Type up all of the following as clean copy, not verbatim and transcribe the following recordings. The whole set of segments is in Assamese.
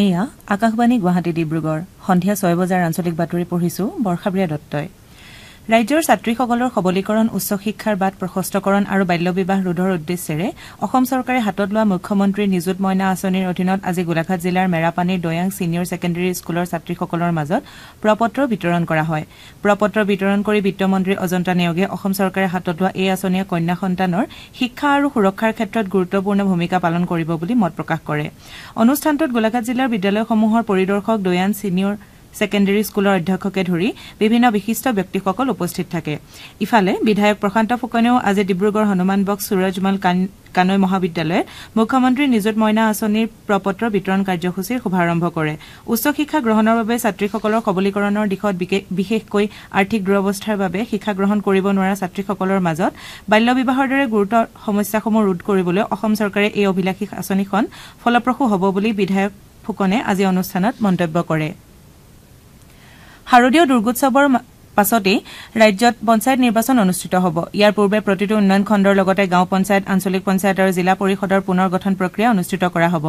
এয়া আকাশবাণী গুৱাহাটী ডিব্ৰুগড় সন্ধিয়া 6 বজাৰ আঞ্চলিক বাতৰি পঢ়িছো বৰ্ষাপ্ৰিয়া দত্তই ৰাজ্যৰ ছাত্ৰীসকলৰ সবলীকৰণ উচ্চ শিক্ষাৰ বাট প্ৰশস্তকৰণ আৰু বাল্য বিবাহ ৰোধৰ উদ্দেশ্যেৰে অসম চৰকাৰে হাতত লোৱা মুখ্যমন্ত্ৰী নিযুত মইনা আঁচনিৰ অধীনত আজি গোলাঘাট জিলাৰ মেৰাপানীৰ দয়াং ছিনিয়ৰ ছেকেণ্ডেৰী স্কুলৰ ছাত্ৰীসকলৰ মাজত প্ৰপত্ৰ বিতৰণ কৰা হয় প্ৰপত্ৰ বিতৰণ কৰি বিত্তমন্ত্ৰী অজন্তা নেওগে অসম চৰকাৰে হাতত লোৱা এই আঁচনিয়ে কন্যা সন্তানৰ শিক্ষা আৰু সুৰক্ষাৰ ক্ষেত্ৰত গুৰুত্বপূৰ্ণ ভূমিকা পালন কৰিব বুলি মত প্ৰকাশ কৰে অনুষ্ঠানটোত গোলাঘাট জিলাৰ বিদ্যালয়সমূহৰ পৰিদৰ্শক দয়াং ছিনিয়ৰ ছেকেণ্ডেৰী স্কুলৰ অধ্যক্ষকে ধৰি বিভিন্ন বিশিষ্ট ব্যক্তিসকল উপস্থিত থাকে ইফালে বিধায়ক প্ৰশান্ত ফুকনেও আজি ডিব্ৰুগড় হনুমান বক্স সুৰজমল কানৈ মহাবিদ্যালয়ত মুখ্যমন্ত্ৰী নিযুত মইনা আঁচনিৰ প্ৰপত্ৰ বিতৰণ কাৰ্যসূচীৰ শুভাৰম্ভ কৰে উচ্চ শিক্ষা গ্ৰহণৰ বাবে ছাত্ৰীসকলৰ সবলীকৰণৰ দিশত বিশেষকৈ আৰ্থিক দুৰৱস্থাৰ বাবে শিক্ষা গ্ৰহণ কৰিব নোৱাৰা ছাত্ৰীসকলৰ মাজত বাল্য বিবাহৰ দৰে গুৰুতৰ সমস্যাসমূহ ৰোধ কৰিবলৈ অসম চৰকাৰে এই অভিলাষী আঁচনিখন ফলপ্ৰসূ হ'ব বুলি বিধায়ক ফুকনে আজি অনুষ্ঠানত মন্তব্য কৰে শাৰদীয় দুৰ্গোৎসৱৰ পাছতে ৰাজ্যত পঞ্চায়ত নিৰ্বাচন অনুষ্ঠিত হ'ব ইয়াৰ পূৰ্বে প্ৰতিটো উন্নয়ন খণ্ডৰ লগতে গাঁও পঞ্চায়ত আঞ্চলিক পঞ্চায়ত আৰু জিলা পৰিষদৰ পুনৰ গঠন প্ৰক্ৰিয়া অনুষ্ঠিত কৰা হ'ব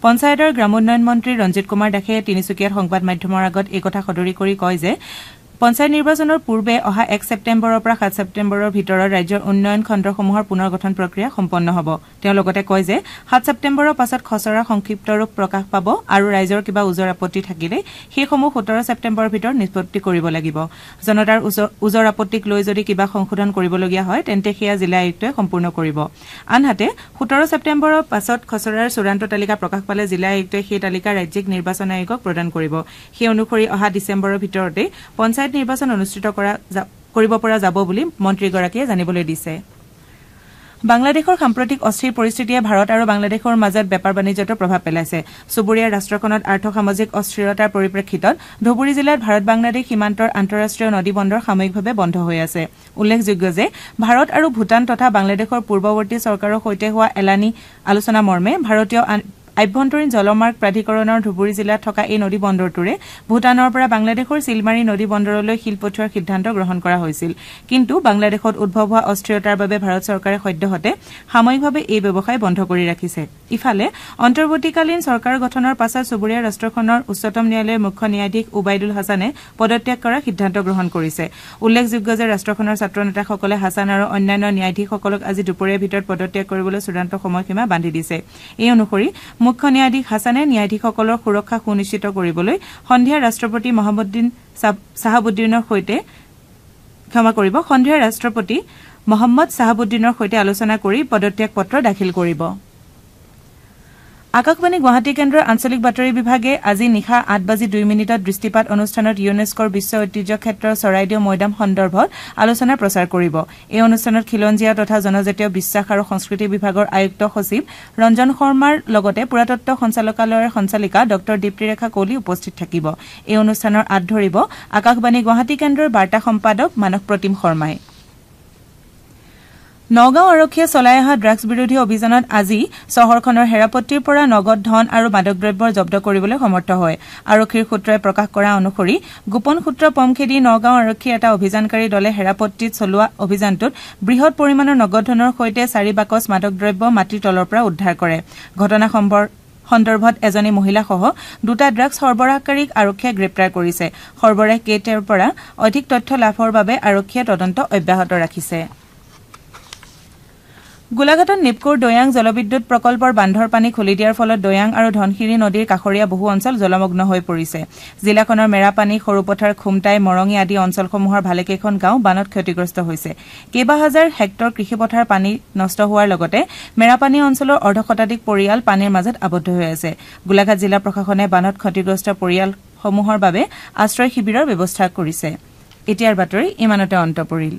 পঞ্চায়তৰ গ্ৰামোন্নয়ন মন্ত্ৰী ৰঞ্জিত কুমাৰ দাসে তিনিচুকীয়াত সংবাদ মাধ্যমৰ আগত এই কথা সদৰি কৰি কয় যে পঞ্চায়ত নিৰ্বাচনৰ পূৰ্বে অহা 1 ছেপ্টেম্বৰৰ পৰা 7 ছেপ্টেম্বৰৰ ভিতৰত ৰাজ্যৰ উন্নয়ন খণ্ডসমূহৰ পুনৰ গঠন প্ৰক্ৰিয়া সম্পন্ন হ'ব তেওঁ লগতে কয় যে 7 ছেপ্টেম্বৰৰ পাছত খচৰা সংক্ষিপ্ত ৰূপ প্ৰকাশ পাব আৰু ৰাইজৰ কিবা উজৰ আপত্তি থাকিলে সেইসমূহ 17 ছেপ্টেম্বৰৰ ভিতৰত নিষ্পত্তি কৰিব লাগিব জনতাৰ উজৰ আপত্তিক লৈ যদি কিবা সংশোধন কৰিবলগীয়া হয় তেন্তে সেয়া জিলা আয়ুক্তই সম্পূৰ্ণ কৰিব আনহাতে 17 ছেপ্টেম্বৰৰ পাছত খচৰাৰ চূড়ান্ত তালিকা প্ৰকাশ পালে জিলা আয়ুক্তই সেই তালিকা ৰাজ্যিক নিৰ্বাচন আয়োগক প্ৰদান কৰিব সেই অনুসৰি অহা ডিচেম্বৰৰ ভিতৰতে পঞ্চায়ত নিৰ্বাচন অনুষ্ঠিত কৰিব পৰা যাব বুলি মন্ত্ৰীগৰাকীয়ে জানিবলৈ দিছে বাংলাদেশৰ সাম্প্ৰতিক অস্থিৰ পৰিস্থিতিয়ে ভাৰত আৰু বাংলাদেশৰ মাজত বেপাৰ বাণিজ্যত প্ৰভাৱ পেলাইছে সুবুৰীয়া ৰাষ্ট্ৰখনত আৰ্থ-সামাজিক অস্থিৰতাৰ পৰিপ্ৰেক্ষিতত ধুবুৰী জিলাত ভাৰত বাংলাদেশ সীমান্তৰ আন্তঃৰাষ্ট্ৰীয় নদী বন্দৰ সাময়িকভাৱে বন্ধ হৈ আছে উল্লেখযোগ্য যে ভাৰত আৰু ভূটান তথা বাংলাদেশৰ পূৰ্বৱৰ্তী চৰকাৰৰ সৈতে হোৱা এলানি আলোচনা মৰ্মে ভাৰতীয় আভ্যন্তৰীণ জলমাৰ্গ প্ৰাধিকৰণৰ ধুবুৰী জিলাত থকা এই নদী বন্দৰটোৰে ভূটানৰ পৰা বাংলাদেশৰ চিলমাৰী নদী বন্দৰলৈ শিল পঠোৱাৰ সিদ্ধান্ত গ্ৰহণ কৰা হৈছিল কিন্তু বাংলাদেশত উদ্ভৱ হোৱা অস্থিৰতাৰ বাবে ভাৰত চৰকাৰে সদ্যহতে সাময়িকভাৱে এই ব্যৱসায় বন্ধ কৰি ৰাখিছে ইফালে অন্তৰ্বৰ্তীকালীন চৰকাৰ গঠনৰ পাছত চুবুৰীয়া ৰাষ্ট্ৰখনৰ উচ্চতম ন্যায়ালয়ৰ মুখ্য ন্যায়াধীশ উবাইদুল হাছানে পদত্যাগ কৰাৰ সিদ্ধান্ত গ্ৰহণ কৰিছে উল্লেখযোগ্য যে ৰাষ্ট্ৰখনৰ ছাত্ৰ নেতাসকলে হাছান আৰু অন্যান্য ন্যায়াধীশসকলক আজি দুপৰীয়াৰ ভিতৰত পদত্যাগ কৰিবলৈ চূড়ান্ত সময়সীমা বান্ধি দিছে এই অনুসৰি মুখ্য ন্যায়াধীশ হাছানে ন্যায়াধীশসকলৰ সুৰক্ষা সুনিশ্চিত কৰিবলৈ সন্ধিয়া ৰাষ্ট্ৰপতি মহম্মদ সাহাবুদ্দিনৰ সৈতে আলোচনা কৰি পদত্যাগ পত্ৰ দাখিল কৰিব আকাশবাণী গুৱাহাটী কেন্দ্ৰৰ আঞ্চলিক বাতৰি বিভাগে আজি নিশা 8:02 দৃষ্টিপাত অনুষ্ঠানত ইউনেস্কোৰ বিশ্ব ঐতিহ্য ক্ষেত্ৰৰ চৰাইদেউ মৈদাম সন্দৰ্ভত আলোচনা প্ৰচাৰ কৰিব এই অনুষ্ঠানত খিলঞ্জীয়া তথা জনজাতীয় বিশ্বাস আৰু সংস্কৃতি বিভাগৰ আয়ুক্ত সচিব ৰঞ্জন শৰ্মাৰ লগতে পুৰাতত্ত্ব সঞ্চালকালয়ৰ সঞ্চালিকা ডক্টৰ দীপ্তিৰেখা কোহলি উপস্থিত থাকিব এই অনুষ্ঠানৰ আঁত ধৰিব আকাশবাণী গুৱাহাটী কেন্দ্ৰৰ বাৰ্তা সম্পাদক মানস প্ৰতিম শৰ্মাই নগাঁও আৰক্ষীয়ে চলাই অহা ড্ৰাগছ বিৰোধী অভিযানত আজি চহৰখনৰ হেৰাপট্টিৰ পৰা নগদ ধন আৰু মাদক দ্ৰব্যৰ জব্দ কৰিবলৈ সমৰ্থ হয় আৰক্ষীৰ সূত্ৰই প্ৰকাশ কৰা অনুসৰি গোপন সূত্ৰ পম খেদি নগাঁও আৰক্ষীৰ এটা অভিযানকাৰী দলে হেৰাপট্টিত চলোৱা অভিযানটোত বৃহৎ পৰিমাণৰ নগদ ধনৰ সৈতে 4 বাকচ মাদক দ্ৰব্য মাটিৰ তলৰ পৰা উদ্ধাৰ কৰে ঘটনা সন্দৰ্ভত এজনী মহিলাসহ 2টা ড্ৰাগছ সৰবৰাহকাৰীক আৰক্ষীয়ে গ্ৰেপ্তাৰ কৰিছে সৰবৰাহ কেইটাৰ পৰা অধিক তথ্য লাভৰ বাবে আৰক্ষীয়ে তদন্ত অব্যাহত ৰাখিছে গোলাঘাটত নিপকোৰ দয়াং জলবিদ্যুৎ প্ৰকল্পৰ বান্ধৰ পানী খুলি দিয়াৰ ফলত দয়াং আৰু ধনশিৰি নদীৰ কাষৰীয়া বহু অঞ্চল জলমগ্ন হৈ পৰিছে জিলাখনৰ মেৰাপানী সৰুপথাৰ খুমটাই মৰঙী আদি অঞ্চলসমূহৰ ভালেকেইখন গাঁও বানত ক্ষতিগ্ৰস্ত হৈছে কেইবা হাজাৰ হেক্টৰ কৃষিপথাৰ পানী নষ্ট হোৱাৰ লগতে মেৰাপানী অঞ্চলৰ অৰ্ধশতাধিক পৰিয়াল পানীৰ মাজত আবদ্ধ হৈ আছে গোলাঘাট জিলা প্ৰশাসনে বানত ক্ষতিগ্ৰস্ত পৰিয়ালসমূহৰ বাবে আশ্ৰয় শিবিৰৰ ব্যৱস্থা কৰিছে এতিয়াৰ বাতৰি ইমানতে অন্ত পৰিল